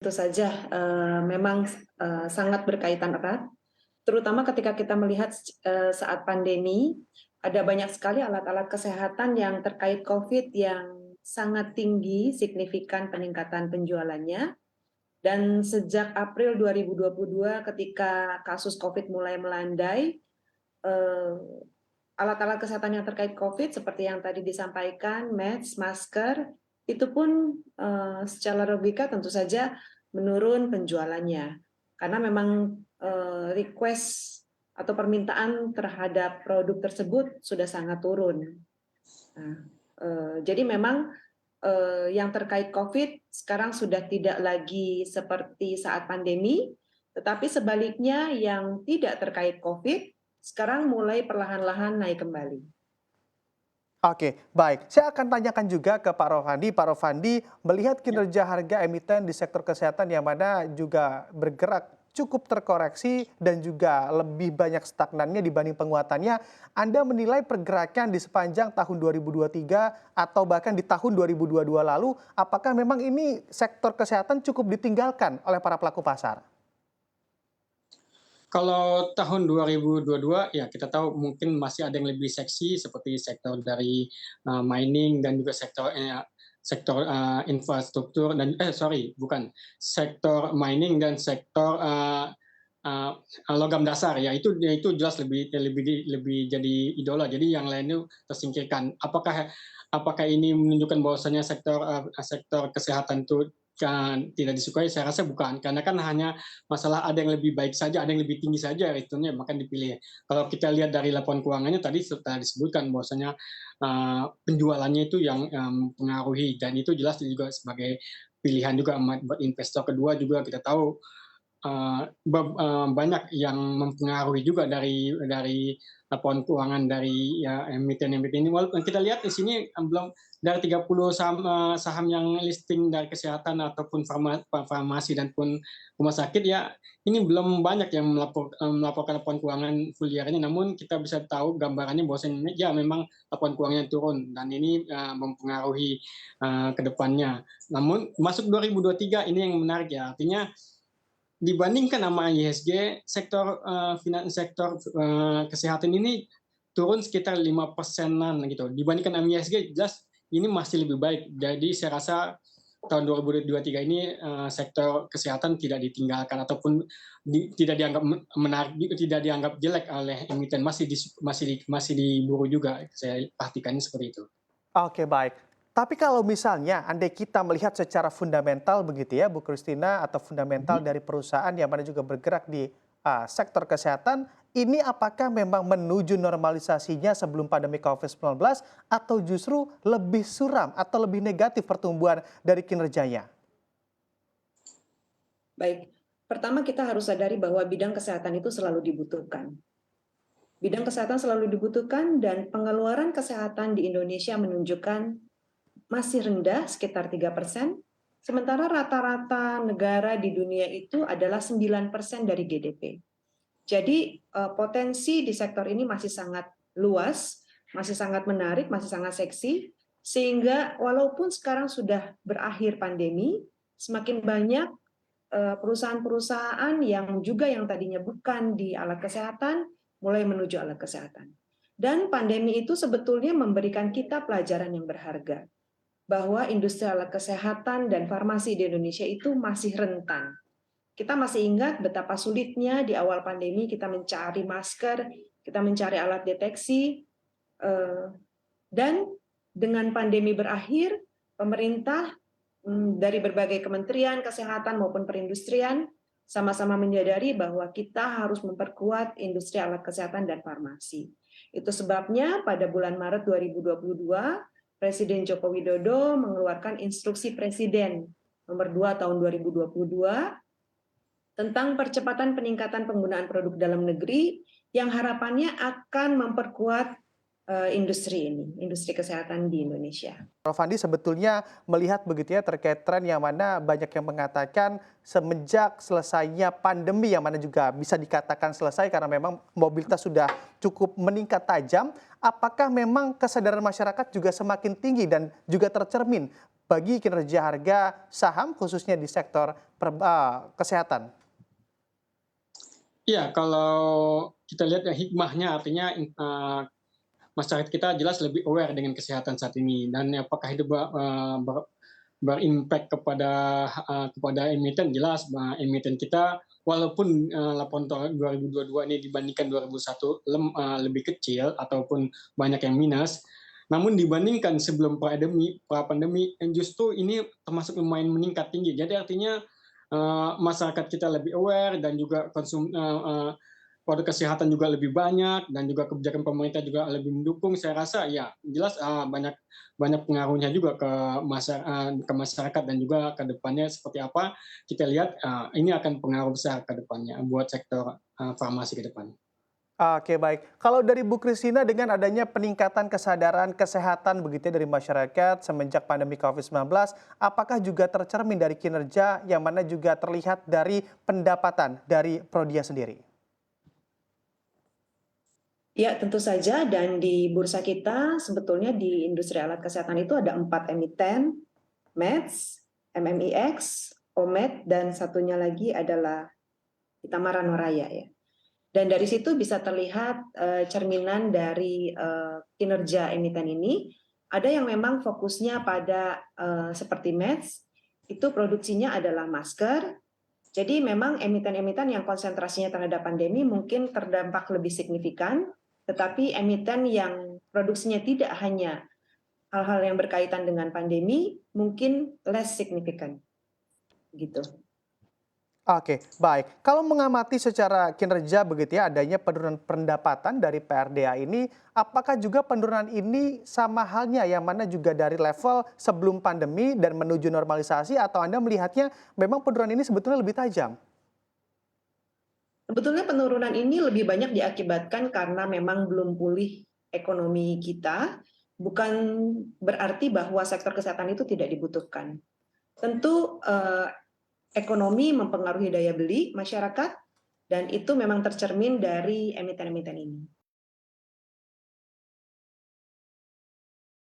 Tentu saja memang sangat berkaitan erat, terutama ketika kita melihat saat pandemi, ada banyak sekali alat-alat kesehatan yang terkait COVID yang sangat tinggi, signifikan peningkatan penjualannya. Dan sejak April 2022 ketika kasus COVID mulai melandai, eh, alat-alat kesehatan yang terkait COVID seperti yang tadi disampaikan, masker, itu pun secara logika tentu saja menurun penjualannya. Karena memang request atau permintaan terhadap produk tersebut sudah sangat turun. Nah, jadi memang yang terkait COVID sekarang sudah tidak lagi seperti saat pandemi, tetapi sebaliknya yang tidak terkait COVID sekarang mulai perlahan-lahan naik kembali. Oke, baik. Saya akan tanyakan juga ke Pak Rofandi. Pak Rofandi, melihat Ya, kinerja harga emiten di sektor kesehatan yang mana juga bergerak cukup terkoreksi dan juga lebih banyak stagnannya dibanding penguatannya, Anda menilai pergerakan di sepanjang tahun 2023 atau bahkan di tahun 2022 lalu, apakah memang ini sektor kesehatan cukup ditinggalkan oleh para pelaku pasar? kalau tahun 2022 ya kita tahu mungkin masih ada yang lebih seksi seperti sektor dari mining dan juga sektor infrastruktur dan bukan sektor mining dan sektor logam dasar ya itu jelas lebih lebih lebih jadi idola. Jadi yang lain itu tersingkirkan. Apakah ini menunjukkan bahwasanya sektor kesehatan itu kan tidak disukai? Saya rasa bukan, karena kan hanya masalah ada yang lebih baik saja, ada yang lebih tinggi saja returnnya, maka dipilih. Kalau kita lihat dari laporan keuangannya tadi sudah disebutkan bahwasanya penjualannya itu yang mempengaruhi, dan itu jelas juga sebagai pilihan juga buat investor. Kedua juga kita tahu banyak yang mempengaruhi juga dari laporan keuangan dari ya emiten-emiten ini. Walaupun kita lihat di sini belum dari 30 saham yang listing dari kesehatan ataupun farmasi dan pun rumah sakit ya, ini belum banyak yang melaporkan laporan keuangan full year-nya. Namun kita bisa tahu gambarannya bahwasanya ya memang laporan keuangannya turun, dan ini mempengaruhi ke depannya. Namun masuk 2023 ini yang menarik ya, artinya dibandingkan sama IHSG, sektor kesehatan ini turun sekitar 5%-an gitu. Dibandingkan sama IHSG, jelas ini masih lebih baik. Jadi saya rasa tahun 2023 ini sektor kesehatan tidak ditinggalkan ataupun tidak dianggap menarik, tidak dianggap jelek oleh emiten, masih diburu juga. Saya perhatikannya seperti itu. Oke, baik. Tapi kalau misalnya andai kita melihat secara fundamental begitu ya Bu Christina, atau fundamental dari perusahaan yang mana juga bergerak di sektor kesehatan, ini apakah memang menuju normalisasinya sebelum pandemi COVID-19 atau justru lebih suram atau lebih negatif pertumbuhan dari kinerjanya? Baik, pertama kita harus sadari bahwa bidang kesehatan itu selalu dibutuhkan. Bidang kesehatan selalu dibutuhkan dan pengeluaran kesehatan di Indonesia menunjukkan masih rendah, sekitar 3%, sementara rata-rata negara di dunia itu adalah 9% dari GDP. Jadi potensi di sektor ini masih sangat luas, masih sangat menarik, masih sangat seksi, sehingga walaupun sekarang sudah berakhir pandemi, semakin banyak perusahaan-perusahaan yang juga yang tadinya bukan di alat kesehatan, mulai menuju alat kesehatan. Dan pandemi itu sebetulnya memberikan kita pelajaran yang berharga, bahwa industri alat kesehatan dan farmasi di Indonesia itu masih rentan. Kita masih ingat betapa sulitnya di awal pandemi kita mencari masker, kita mencari alat deteksi, dan dengan pandemi berakhir, pemerintah dari berbagai kementerian kesehatan maupun perindustrian sama-sama menyadari bahwa kita harus memperkuat industri alat kesehatan dan farmasi. Itu sebabnya pada bulan Maret 2022, Presiden Joko Widodo mengeluarkan instruksi Presiden nomor 2 tahun 2022 tentang percepatan peningkatan penggunaan produk dalam negeri yang harapannya akan memperkuat industri kesehatan di Indonesia. Prof. Andi sebetulnya melihat begitu ya terkait tren yang mana banyak yang mengatakan semenjak selesainya pandemi yang mana juga bisa dikatakan selesai karena memang mobilitas sudah cukup meningkat tajam, apakah memang kesadaran masyarakat juga semakin tinggi dan juga tercermin bagi kinerja harga saham khususnya di sektor kesehatan? Iya, kalau kita lihat ya hikmahnya artinya masyarakat kita jelas lebih aware dengan kesehatan saat ini dan apakah itu berimpact kepada emiten, jelas emiten kita walaupun laporan tahun 2022 ini dibandingkan 2001 lebih kecil ataupun banyak yang minus, namun dibandingkan sebelum pra-pandemi justru ini termasuk lumayan meningkat tinggi. Jadi artinya masyarakat kita lebih aware dan juga produk kesehatan juga lebih banyak dan juga kebijakan pemerintah juga lebih mendukung. Saya rasa ya jelas banyak banyak pengaruhnya juga ke masyarakat dan juga ke depannya seperti apa. Kita lihat ini akan pengaruh besar ke depannya buat sektor farmasi ke depan. Oke, baik. Kalau dari Bu Christina dengan adanya peningkatan kesadaran kesehatan begitu ya dari masyarakat semenjak pandemi COVID-19, apakah juga tercermin dari kinerja yang mana juga terlihat dari pendapatan dari Prodia sendiri? Ya, tentu saja. Dan di bursa kita sebetulnya di industri alat kesehatan itu ada 4 emiten, Meds, MMIX, OMED, dan satunya lagi adalah Itamara Noraya ya. Dan dari situ bisa terlihat cerminan dari kinerja emiten ini. Ada yang memang fokusnya pada seperti Meds, itu produksinya adalah masker. Jadi memang emiten-emiten yang konsentrasinya terhadap pandemi mungkin terdampak lebih signifikan, tetapi emiten yang produksinya tidak hanya hal-hal yang berkaitan dengan pandemi mungkin less signifikan gitu. Oke, baik. Kalau mengamati secara kinerja begitu ya, adanya penurunan pendapatan dari PRDA ini, apakah juga penurunan ini sama halnya yang mana juga dari level sebelum pandemi dan menuju normalisasi, atau Anda melihatnya memang penurunan ini sebetulnya lebih tajam? Sebetulnya penurunan ini lebih banyak diakibatkan karena memang belum pulih ekonomi kita, bukan berarti bahwa sektor kesehatan itu tidak dibutuhkan. Tentu ekonomi mempengaruhi daya beli masyarakat, dan itu memang tercermin dari emiten-emiten ini.